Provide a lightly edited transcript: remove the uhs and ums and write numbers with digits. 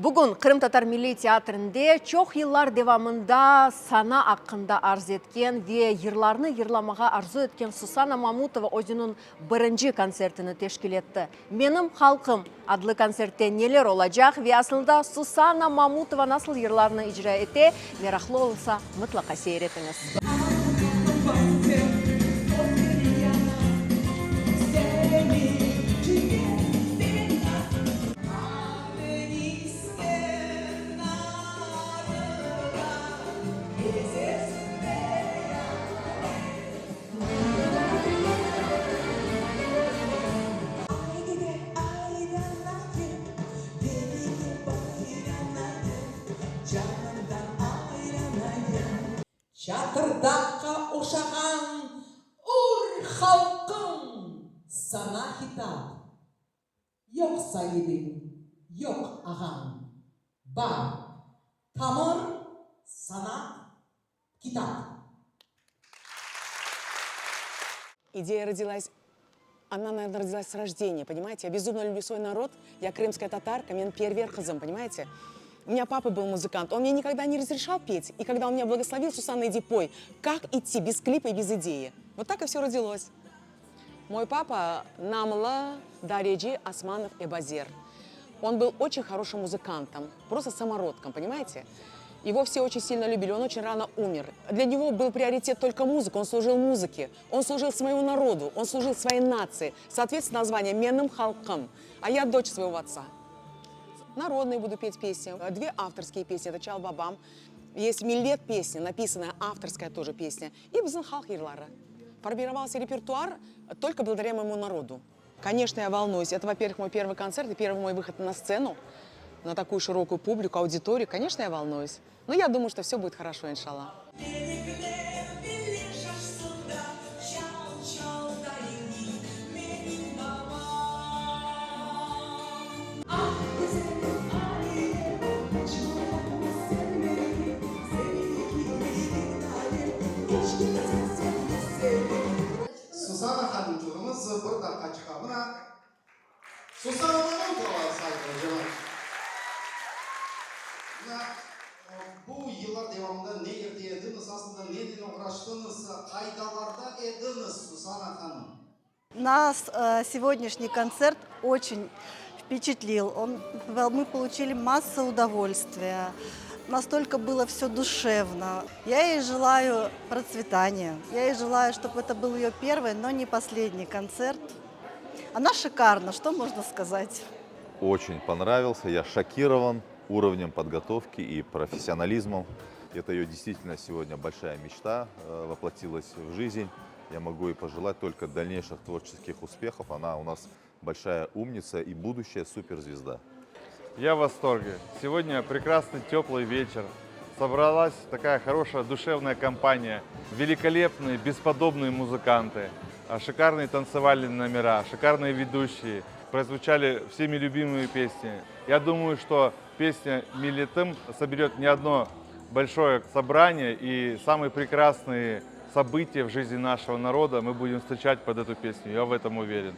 Бүгін Қырым-Татар Милли театрында чоқ еллар девамында сана ақында арз еткен ве ерларны ерламаға арзу еткен Сусана Мамутова өзінің бірінші концертіні тешкіл етті. Менің халқым адлы концертте нелер олacak ве асылда Сусана Мамутова насыл ерларны ижра ете, мерақлы олса мұтлақа сейретіңіз. Çatırdakka uşağın ur halkın sana hitap. Yok sahibim, yok ağam. Bak, tamır, sanat, kitap. Идея родилась, она, наверное, родилась с рождения, понимаете? Я безумно люблю свой народ, я крымская татарка, мен перверхазом, понимаете? У меня папа был музыкант, он мне никогда не разрешал петь. И когда он меня благословил, Сусанна, иди пой, как идти без клипа и без идеи? Вот так и все родилось. Мой папа Намла Дареджи Османов Эбазер. Он был очень хорошим музыкантом, просто самородком, понимаете? Его все очень сильно любили, он очень рано умер. Для него был приоритет только музыка, он служил музыке, он служил своему народу, он служил своей нации. Соответственно, название «Менным халкам», а я дочь своего отца. Народные буду петь песни, 2 авторские песни, это Чал Бабам. Есть Миллет песня, написанная авторская тоже песня. И Бзын халк ерлары. Формировался репертуар только благодаря моему народу. Конечно, я волнуюсь. Это, во-первых, мой первый концерт и первый мой выход на сцену, на такую широкую публику, аудиторию. Конечно, я волнуюсь. Но я думаю, что все будет хорошо, иншаллах. Susana Hanımcığımız burada açıklamına Susana Mamatova'ya saygılar. Bu yıllar devamında ne ediniz, aslında nedeni uğraştınız, kaydalarda ediniz Susana Hanım? Нас сегодняшний концерт очень впечатлил. Мы получили массу удовольствия. Настолько было все душевно. Я ей желаю процветания. Я ей желаю, чтобы это был ее первый, но не последний концерт. Она шикарна, что можно сказать? Очень понравился. Я шокирован уровнем подготовки и профессионализмом. Это ее действительно сегодня большая мечта воплотилась в жизнь. Я могу ей пожелать только дальнейших творческих успехов. Она у нас большая умница и будущая суперзвезда. Я в восторге. Сегодня прекрасный теплый вечер. Собралась такая хорошая душевная компания. Великолепные, бесподобные музыканты. Шикарные танцевальные номера, шикарные ведущие. Прозвучали всеми любимые песни. Я думаю, что песня «Миллетым» соберет не одно большое собрание. И самые прекрасные события в жизни нашего народа мы будем встречать под эту песню. Я в этом уверен.